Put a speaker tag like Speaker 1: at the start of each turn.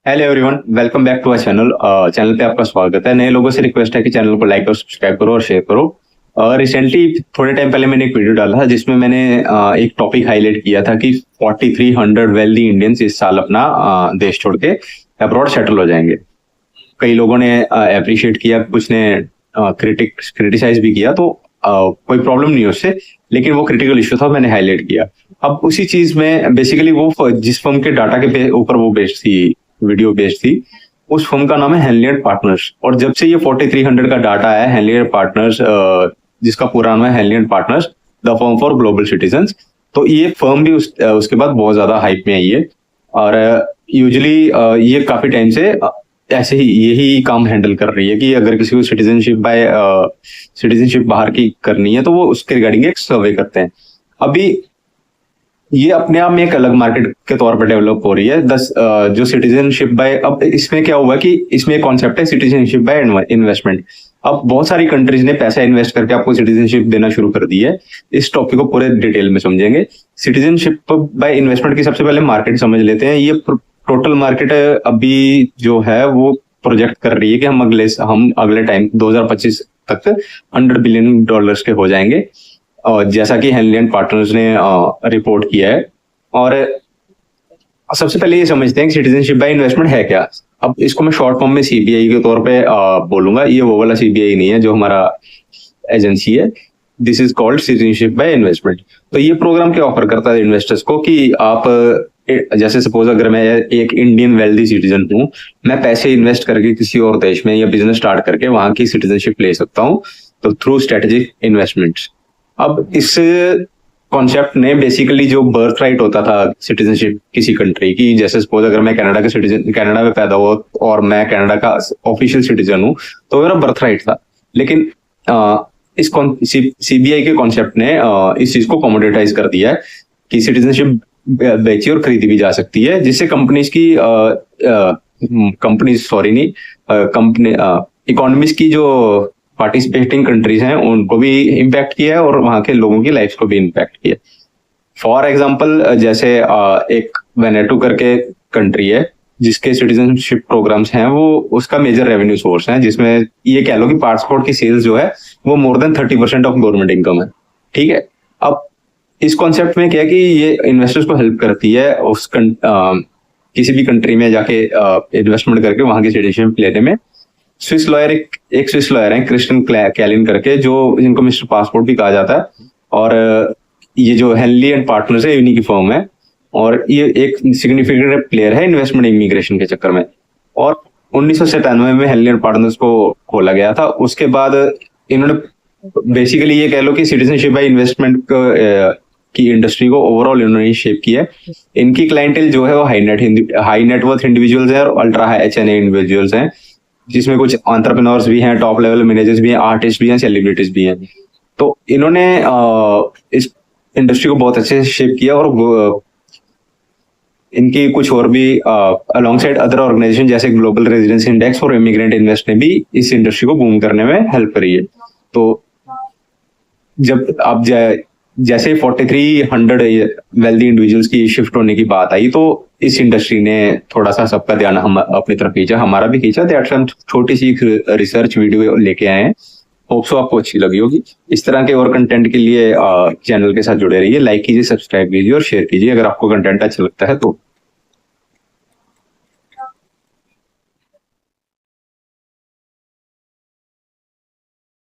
Speaker 1: Hello everyone, welcome back to our channel. Channel पे आपका स्वागत है। नए लोगों से रिक्वेस्ट है कि चैनल को लाइक और सब्सक्राइब करो और शेयर करो। रिसेंटली थोड़े टाइम पहले मैंने एक वीडियो डाला था जिसमें मैंने एक टॉपिक हाईलाइट किया था कि 4300 वेल्दी इंडियंस इस साल अपना देश छोड़ के अब्रॉड सेटल हो जाएंगे। कई लोगों ने अप्रिशिएट किया, कुछ ने क्रिटिसाइज भी किया, तो कोई प्रॉब्लम नहीं है उससे, लेकिन वो क्रिटिकल इश्यू था, मैंने हाईलाइट किया। अब उसी चीज में बेसिकली वो जिस फर्म के डाटा के ऊपर वो बेस्ड थी, वीडियो बेस्ड थी, उस फर्म का नाम है हेनली एंड पार्टनर्स। और जब से ये 4300 का डाटा है, हेनली एंड पार्टनर्स, जिसका पूरा नाम है Henley and partners the firm for global citizens, तो ये फर्म भी उसके बाद बहुत ज्यादा हाइप में आई है। और यूजुअली ये काफी टाइम से ऐसे ही यही काम हैंडल कर रही है कि अगर किसी को सिटीजनशिप बाहर की करनी है तो वो उसके रिगार्डिंग एक सर्वे करते हैं। अभी ये अपने आप में एक अलग मार्केट के तौर पर डेवलप हो रही है। जो सिटीजनशिप बाय, अब इसमें क्या हुआ कि इसमें एक कॉन्सेप्ट है सिटीजनशिप बाय इन्वेस्टमेंट। अब बहुत सारी कंट्रीज ने पैसा इन्वेस्ट करके आपको सिटीजनशिप देना शुरू कर दी है। इस टॉपिक को पूरे डिटेल में समझेंगे। सिटीजनशिप बाय इन्वेस्टमेंट की सबसे पहले मार्केट समझ लेते हैं। ये टोटल मार्केट अभी जो है वो प्रोजेक्ट कर रही है कि हम अगले टाइम 2025 तक $100 बिलियन के हो जाएंगे, और जैसा कि हेनली एंड पार्टनर्स ने रिपोर्ट किया है। और सबसे पहले ये समझते हैं कि सिटीजनशिप बाय इन्वेस्टमेंट है क्या। अब इसको मैं शॉर्ट फॉर्म में सीबीआई के तौर पे बोलूंगा। ये वो वाला सीबीआई नहीं है जो हमारा एजेंसी है। This is called citizenship by investment. तो ये प्रोग्राम क्या ऑफर करता है इन्वेस्टर्स को कि आप जैसे सपोज अगर मैं एक इंडियन वेल्दी सिटीजन हूँ, मैं पैसे इन्वेस्ट करके किसी और देश में या बिजनेस स्टार्ट करके वहां की सिटीजनशिप ले सकता हूँ, तो थ्रू स्ट्रेटेजिक इन्वेस्टमेंट्स। अब इस कॉन्सेप्ट ने बेसिकली जो बर्थ राइट होता था सिटीजनशिप किसी कंट्री की, जैसे सपोज अगर मैं कनाडा कनाडा में पैदा हुआ और मैं कनाडा का ऑफिशियल सिटीजन हूँ, तो मेरा बर्थ राइट था। लेकिन इस सीबीआई के कॉन्सेप्ट ने इस चीज को कमोडिटाइज कर दिया है कि सिटीजनशिप बेची और खरीदी भी जा सकती है, जिससे इकोनॉमीज की जो पार्टिसिपेटिंग कंट्रीज हैं उनको भी इम्पैक्ट किया है और वहां के लोगों की लाइफ को भी इम्पैक्ट किया। फॉर एग्जांपल जैसे एक वेनेटू करके कंट्री है जिसके सिटीजनशिप प्रोग्राम्स हैं, वो उसका मेजर रेवेन्यू सोर्स है, जिसमें ये कह लो कि पासपोर्ट की सेल्स जो है वो more than 30% of government income है। ठीक है। अब इस कॉन्सेप्ट में क्या है कि ये इन्वेस्टर्स को हेल्प करती है किसी भी कंट्री में जाके इन्वेस्टमेंट करके वहां की सिटीजनशिप लेने में। स्विस लॉयर एक स्विस लॉयर है क्रिस्टियन कैलिन करके, जो जिनको मिस्टर पासपोर्ट भी कहा जाता है। और ये जो हेनली एंड पार्टनर्स है इन्हीं की फर्म है, और ये एक सिग्निफिकेंट प्लेयर है इन्वेस्टमेंट इमिग्रेशन के चक्कर में। और 1997 में हेनली एंड पार्टनर्स को खोला गया था। उसके बाद इन्होंने बेसिकली ये कह लो कि सिटीजनशिप बाय इन्वेस्टमेंट की इंडस्ट्री को ओवरऑल इन्होंने शेप किया है। इनकी क्लाइंटेल जो है वो हाई नेटवर्थ इंडिविजुअल्स हैं और अल्ट्रा हाई HNA इंडिविजुअल्स हैं, जिसमें कुछ एंटरप्रेन्योर्स भी हैं, टॉप लेवल मैनेजर्स भी हैं, आर्टिस्ट भी हैं, सेलिब्रिटीज भी हैं। तो इन्होंने इस इंडस्ट्री को बहुत अच्छे से शेप किया। और इनकी कुछ और भी अलोंगसाइड अदर ऑर्गेनाइजेशन जैसे ग्लोबल रेजिडेंस इंडेक्स और इमिग्रेंट इन्वेस्ट ने भी इस इंडस्ट्री को बूम करने में हेल्प करी है। तो जब आप जैसे 4300 वेल्दी इंडिविजुअल्स की शिफ्ट होने की बात आई, तो इस इंडस्ट्री ने थोड़ा सा सबका ध्यान हम अपनी तरफ खींचा, हमारा भी खींचा। दैट्स हम छोटी सी रिसर्च वीडियो लेके आए हैं। होप सो आपको अच्छी लगी होगी। इस तरह के और कंटेंट के लिए चैनल के साथ जुड़े रहिए, लाइक कीजिए, सब्सक्राइब कीजिए और शेयर कीजिए अगर आपको कंटेंट अच्छा लगता है तो।